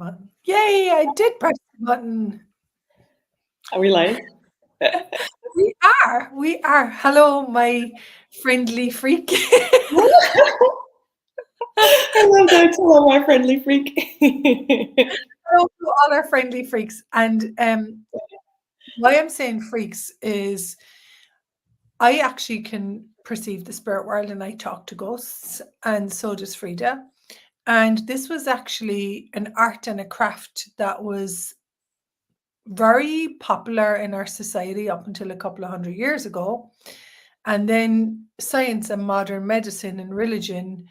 button. Yay, I did press the button. Are we live? We are. Hello, my friendly freak. I love that. Hello, my friendly freak. Hello to all our friendly freaks. And why I'm saying freaks is I actually can perceive the spirit world and I talk to ghosts, and so does Frida. And this was actually an art and a craft that was very popular in our society up until a couple of hundred years ago. And then science and modern medicine and religion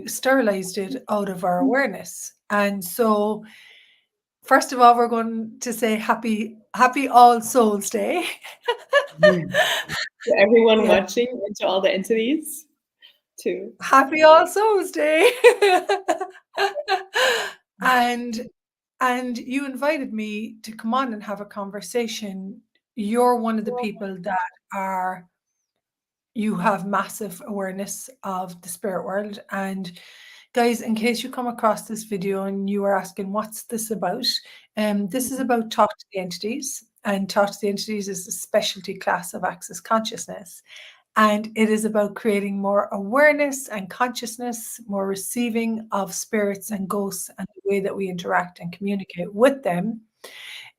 sterilized it out of our awareness. And so, first of all, we're going to say happy All Souls Day. To everyone Yeah. watching and to all the entities, too. Happy All Souls Day. and you invited me to come on and have a conversation. You're one of the people that you have massive awareness of the spirit world. And guys, in case you come across this video and you are asking what's this about, this is about Talk to the Entities. And Talk to the Entities is a specialty class of Access Consciousness. And it is about creating more awareness and consciousness, more receiving of spirits and ghosts and the way that we interact and communicate with them,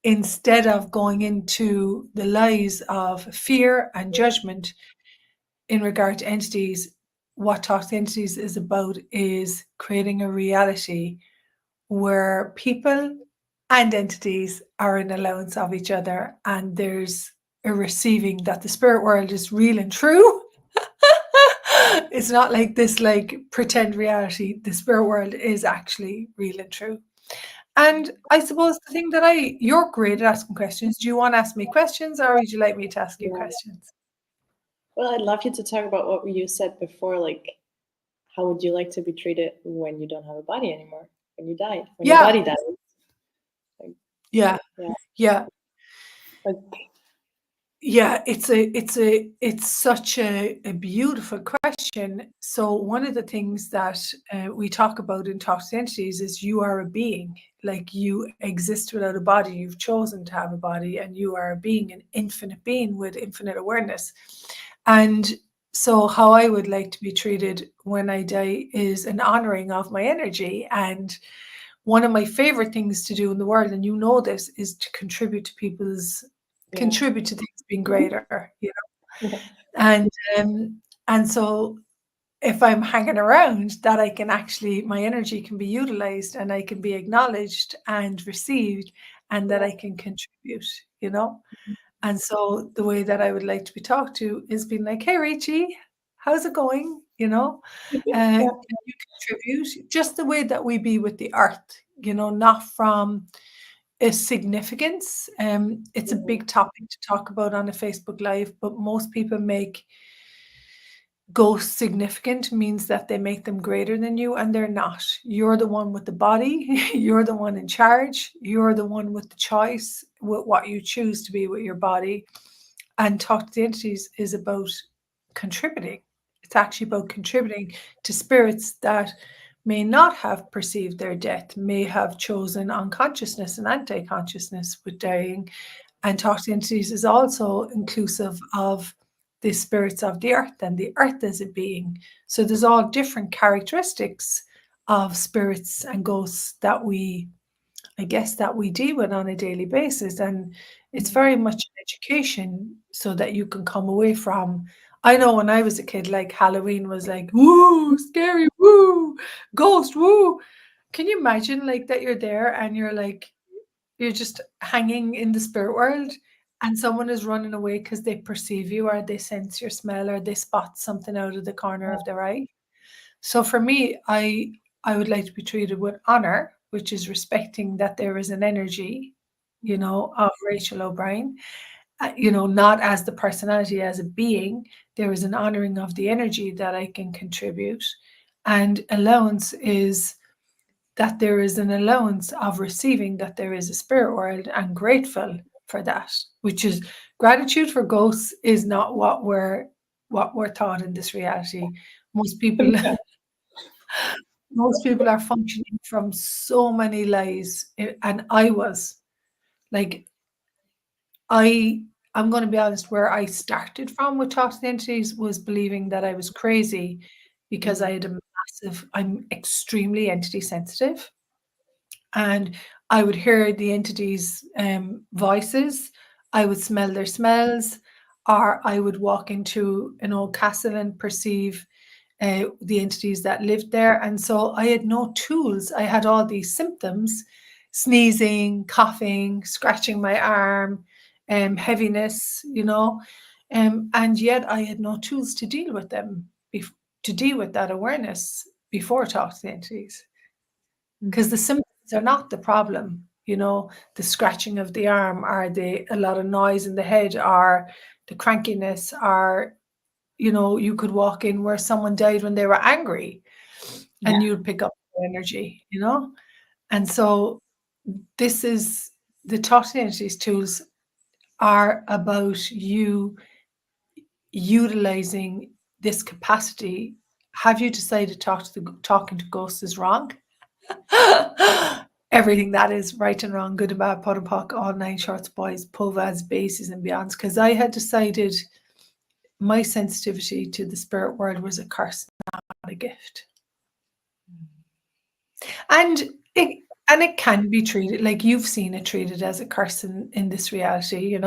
instead of going into the lies of fear and judgment in regard to entities. What Talk to Entities is about is creating a reality where people and entities are in allowance of each other, and there's a receiving that the spirit world is real and true. It's not like this like pretend reality. The spirit world is actually real and true. And I suppose the thing that you're great at asking questions. Do you want to ask me questions, or would you like me to ask you questions? Well, I'd love you to talk about what you said before, like, how would you like to be treated when you don't have a body anymore, when you die, when your body dies? Like, yeah. Like, Yeah, it's such a beautiful question. So one of the things that we talk about in Talk to Entities is you are a being, like you exist without a body. You've chosen to have a body, and you are a being, an infinite being with infinite awareness. And so how I would like to be treated when I die is an honoring of my energy. And one of my favorite things to do in the world, and you know this, is to contribute to contribute to things being greater, yeah. And so if I'm hanging around, that I can actually, my energy can be utilized and I can be acknowledged and received, and that I can contribute, And so the way that I would like to be talked to is being like, hey, Rachie, how's it going? Can you contribute? Just the way that we be with the earth, not from a significance. It's a big topic to talk about on a Facebook Live, but most people make ghosts significant means that they make them greater than you, and they're not. You're the one with the body. You're the one in charge. You're the one with the choice with what you choose to be with your body. And Talk to the Entities is about contributing. It's actually about contributing to spirits that may not have perceived their death, may have chosen unconsciousness and anti-consciousness with dying. And Talk to the Entities is also inclusive of the spirits of the earth and the earth as a being. So there's all different characteristics of spirits and ghosts that we deal with on a daily basis. And it's very much an education so that you can come away from. I know when I was a kid, like Halloween was like, woo, scary, woo, ghost, woo. Can you imagine like that you're there and you're just hanging in the spirit world and someone is running away because they perceive you, or they sense your smell, or they spot something out of the corner of their eye. So for me, I would like to be treated with honor, which is respecting that there is an energy, of Rachel O'Brien, not as the personality, as a being. There is an honoring of the energy that I can contribute. And allowance is that there is an allowance of receiving that there is a spirit world, and grateful for that, which is gratitude for ghosts is not what we're taught in this reality. Most people Most people are functioning from so many lies, and I was like, I'm going to be honest, where I started from with thought entities was believing that I was crazy because I had a massive, I'm extremely entity sensitive, and I would hear the entities' voices, I would smell their smells, or I would walk into an old castle and perceive the entities that lived there. And so I had no tools. I had all these symptoms: sneezing, coughing, scratching my arm, heaviness, and yet I had no tools to deal with them, to deal with that awareness before talking to the entities. Because the symptoms are not the problem, the scratching of the arm, or a lot of noise in the head, or the crankiness, or you could walk in where someone died when they were angry, and you'd pick up the energy, And so this is the thought entities tools are about you utilizing this capacity. Have you decided talking to ghosts is wrong? Everything that is right and wrong, good and bad, pot and pock, all nine shorts, boys, povas, bases, and beyonds. Because I had decided my sensitivity to the spirit world was a curse, not a gift. And it can be treated like you've seen it treated as a curse in this reality,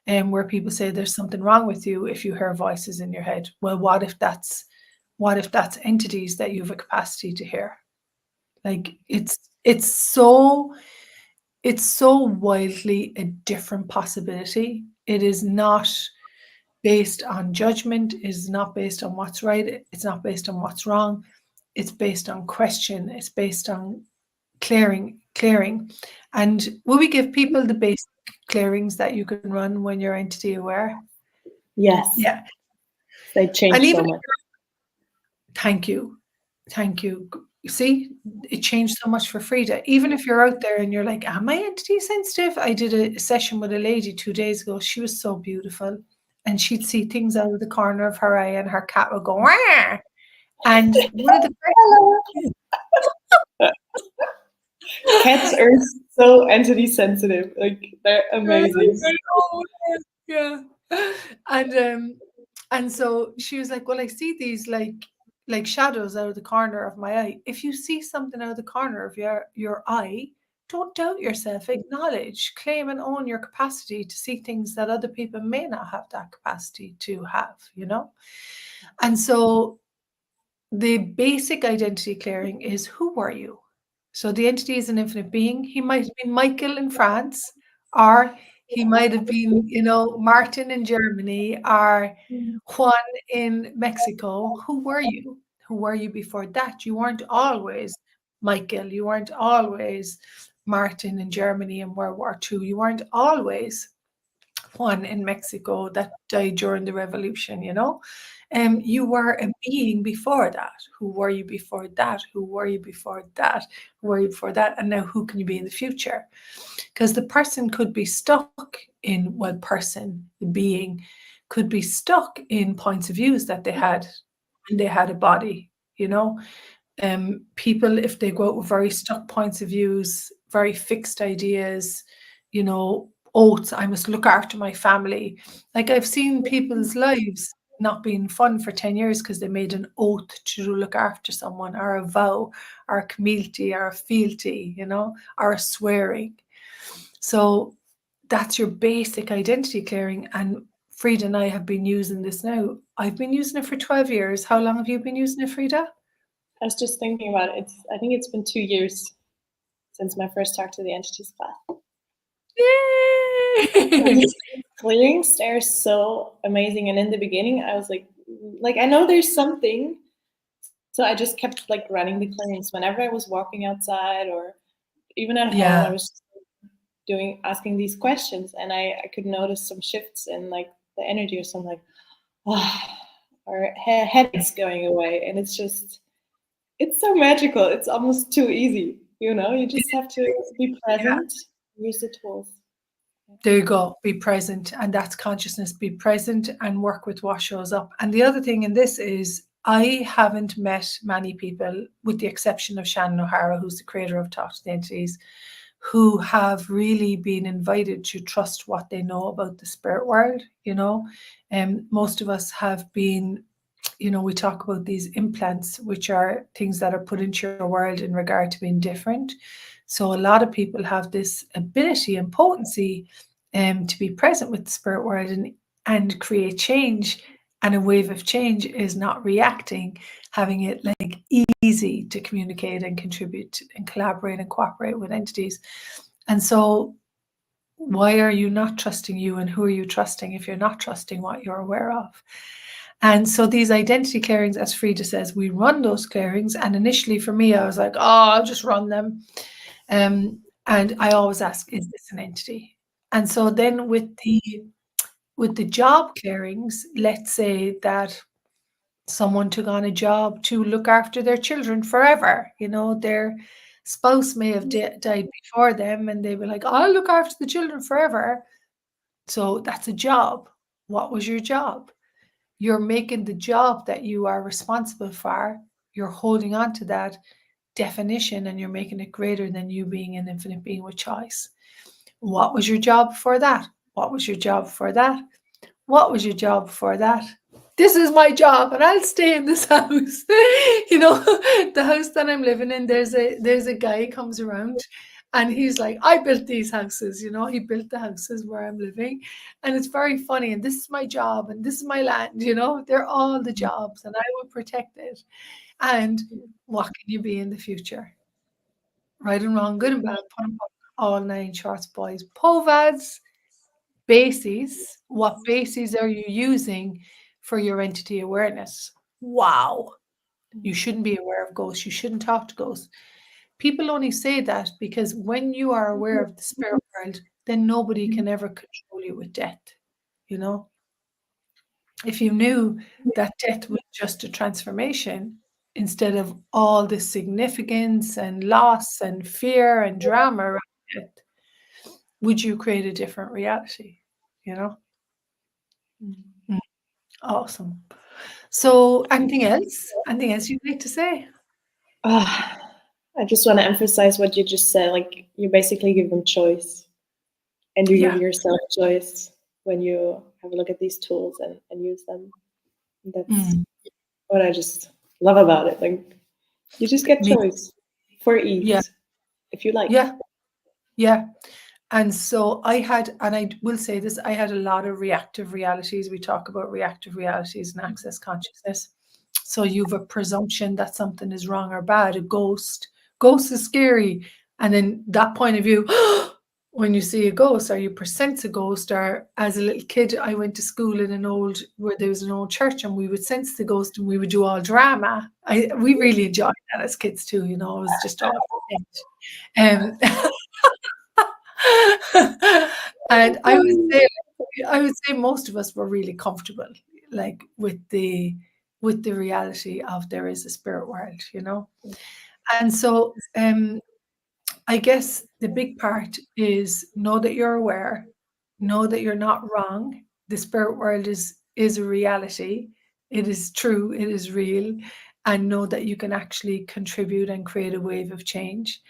where people say there's something wrong with you if you hear voices in your head. Well, what if that's entities that you have a capacity to hear? Like it's so wildly a different possibility. It is not based on judgment, it is not based on what's right, it's not based on what's wrong. It's based on question, it's based on clearing. And will we give people the basic clearings that you can run when you're entity aware? Yes. Yeah. They change so much. Thank you. You see, it changed so much for Frida. Even if you're out there and you're like, am I entity sensitive? I did a session with a lady 2 days ago. She was so beautiful. And she'd see things out of the corner of her eye, and her cat would go, wah! And one of the Cats are so entity sensitive. Like, they're amazing. Yeah. And so she was like, well, I see these like shadows out of the corner of my eye. If you see something out of the corner of your eye, don't doubt yourself. Acknowledge, claim, and own your capacity to see things that other people may not have that capacity to have, And so the basic identity clearing is, who were you? So the entity is an infinite being. He might have been Michael in France, or he might have been, Martin in Germany, or Juan in Mexico. Who were you? Who were you before that? You weren't always Michael. You weren't always Martin in Germany in World War II. You weren't always Juan in Mexico that died during the revolution, you were a being before that. Who were you before that? Who were you before that? Who were you before that? And now who can you be in the future? Because the person could be stuck in, the being could be stuck in points of views that they had when they had a body, people, if they go out with very stuck points of views, very fixed ideas, oaths, I must look after my family. Like, I've seen people's lives not being fun for 10 years because they made an oath to look after someone, or a vow, or a community, or a fealty, or a swearing. So that's your basic identity clearing. And Frida and I have been using this now. I've been using it for 12 years. How long have you been using it, Frida? I was just thinking about it. I think it's been 2 years since my first talk to the entities class. Yay! Clearings, they're so amazing. And in the beginning, I was like, I know there's something. So I just kept running the clearings whenever I was walking outside, or even at home. I was asking these questions, and I could notice some shifts in the energy, or something, or headaches going away. And it's so magical. It's almost too easy. You just have to be present, use the tools. There you go. Be present. And that's consciousness. Be present and work with what shows up. And the other thing in this is, I haven't met many people, with the exception of Shannon O'Hara, who's the creator of Talk to the Entities, who have really been invited to trust what they know about the spirit world, And most of us have been, we talk about these implants, which are things that are put into your world in regard to being different. So a lot of people have this ability and potency to be present with the spirit world and create change. And a wave of change is not reacting, having it like easy to communicate and contribute and collaborate and cooperate with entities. And so why are you not trusting you, and who are you trusting if you're not trusting what you're aware of? And so these identity clearings, as Frida says, we run those clearings. And initially for me, I was like, oh, I'll just run them. And I always ask, is this an entity? And so then with the job clearings, let's say that someone took on a job to look after their children forever. Their spouse may have died before them, and they were like, I'll look after the children forever. So that's a job. What was your job? You're making the job that you are responsible for, you're holding on to that definition, and you're making it greater than you being an infinite being with choice. What was your job for that? What was your job for that? What was your job for that? This is my job, and I'll stay in this house. The house that I'm living in, there's a guy comes around, and he's like, I built these houses, he built the houses where I'm living. And it's very funny. And this is my job, and this is my land, they're all the jobs, and I will protect it. And what can you be in the future? Right and wrong, good and bad, put 'em up, all 9 shorts, boys. POVADs, bases. What bases are you using for your entity awareness? Wow. You shouldn't be aware of ghosts. You shouldn't talk to ghosts. People only say that because when you are aware of the spirit world, then nobody can ever control you with death. If you knew that death was just a transformation instead of all the significance and loss and fear and drama around it, would you create a different reality? Awesome. So anything else? Anything else you'd like to say? I just want to emphasize what you just said. Like, you basically give them choice, and you give yourself choice when you have a look at these tools and use them. That's what I just love about it. Like, you just get choice for ease, if you like. Yeah. And so I will say this, I had a lot of reactive realities. We talk about reactive realities and access consciousness. So you've a presumption that something is wrong or bad. A ghost is scary. And then that point of view, when you see a ghost, or you present a ghost, or as a little kid, I went to school in where there was an old church, and we would sense the ghost, and we would do all drama. We really enjoyed that as kids too, it was just all and and I would say most of us were really comfortable, like with the reality of there is a spirit world, And so I guess the big part is know that you're aware, know that you're not wrong. The spirit world is a reality. It is true, it is real, and know that you can actually contribute and create a wave of change.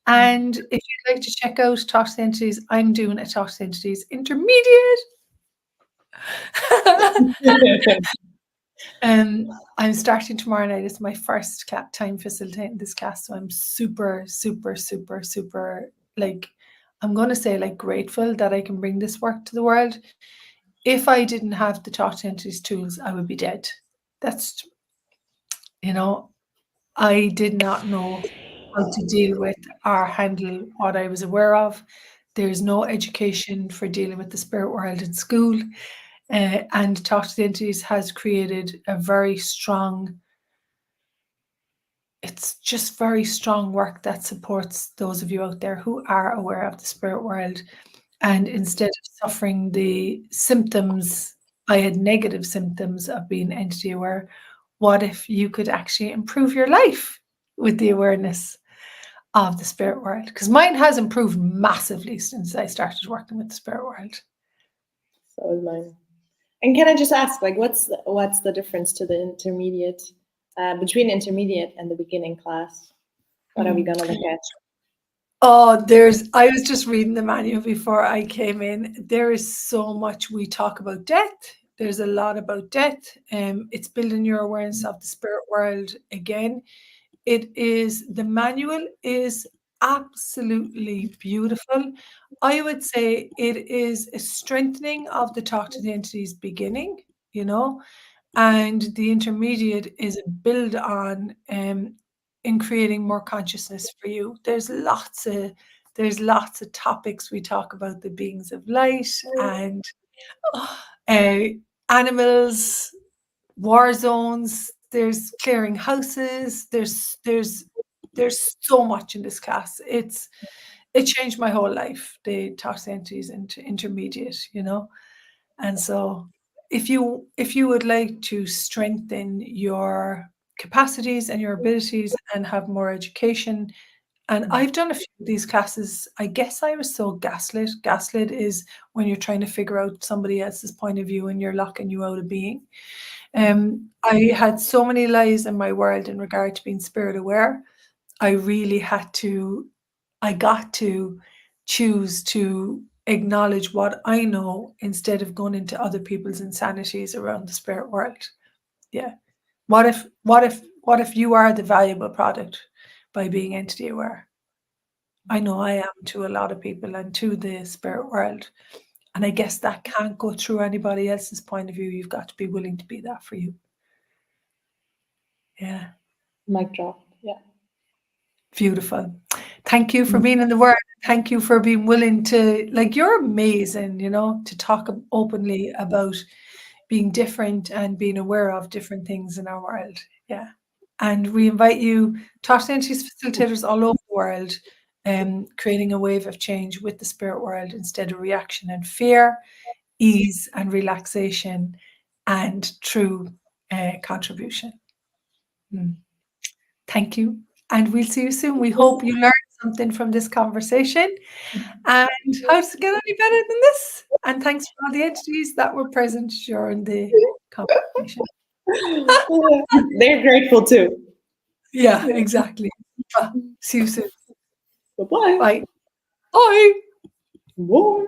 And if you'd like to check out Talk to the Entities, I'm doing a Talk to the Entities intermediate. I'm starting tomorrow night. It's my first time facilitating this class, so I'm super, super, super, super, I'm going to say grateful that I can bring this work to the world. If I didn't have the Talk to Entities tools, I would be dead. That's, I did not know how to deal with or handle what I was aware of. There's no education for dealing with the spirit world in school. And Talk to the Entities has created a very strong, it's just very strong work that supports those of you out there who are aware of the spirit world. And instead of suffering the symptoms, I had negative symptoms of being entity aware. What if you could actually improve your life with the awareness of the spirit world? Because mine has improved massively since I started working with the spirit world. So is mine. And can I just ask, what's the difference to the intermediate? between intermediate and the beginning class? What are we gonna look at? Oh, I was just reading the manual before I came in. There is so much we talk about death. There's a lot about death. It's building your awareness of the spirit world again. The manual is absolutely beautiful. I would say it is a strengthening of the talk to the entities beginning, you know, and the intermediate is a build on in creating more consciousness for you. There's lots of topics we talk about, the beings of light and uh, animals, war zones. There's clearing houses. There's so much in this class. It changed my whole life. The talk entities into intermediate, and so if you would like to strengthen your capacities and your abilities and have more education, and I've done a few of these classes. I guess I was so gaslit. Gaslit is when you're trying to figure out somebody else's point of view and you're locking you out of being. I had so many lies in my world in regard to being spirit aware. I got to choose to acknowledge what I know instead of going into other people's insanities around the spirit world. Yeah. What if you are the valuable product by being entity aware? I know I am to a lot of people and to the spirit world. And I guess that can't go through anybody else's point of view. You've got to be willing to be that for you. Yeah. Mic drop. Yeah. Beautiful. Thank you for being in the world. Thank you for being willing to, you're amazing, to talk openly about being different and being aware of different things in our world. Yeah. And we invite you, talk to entities facilitators all over the world, creating a wave of change with the spirit world instead of reaction and fear, ease and relaxation, and true contribution. Thank you. And we'll see you soon. We hope you learned something from this conversation. And how to get any better than this? And thanks for all the entities that were present during the conversation. They're grateful too. Yeah, exactly. See you soon. Bye-bye. Bye. Bye. Bye.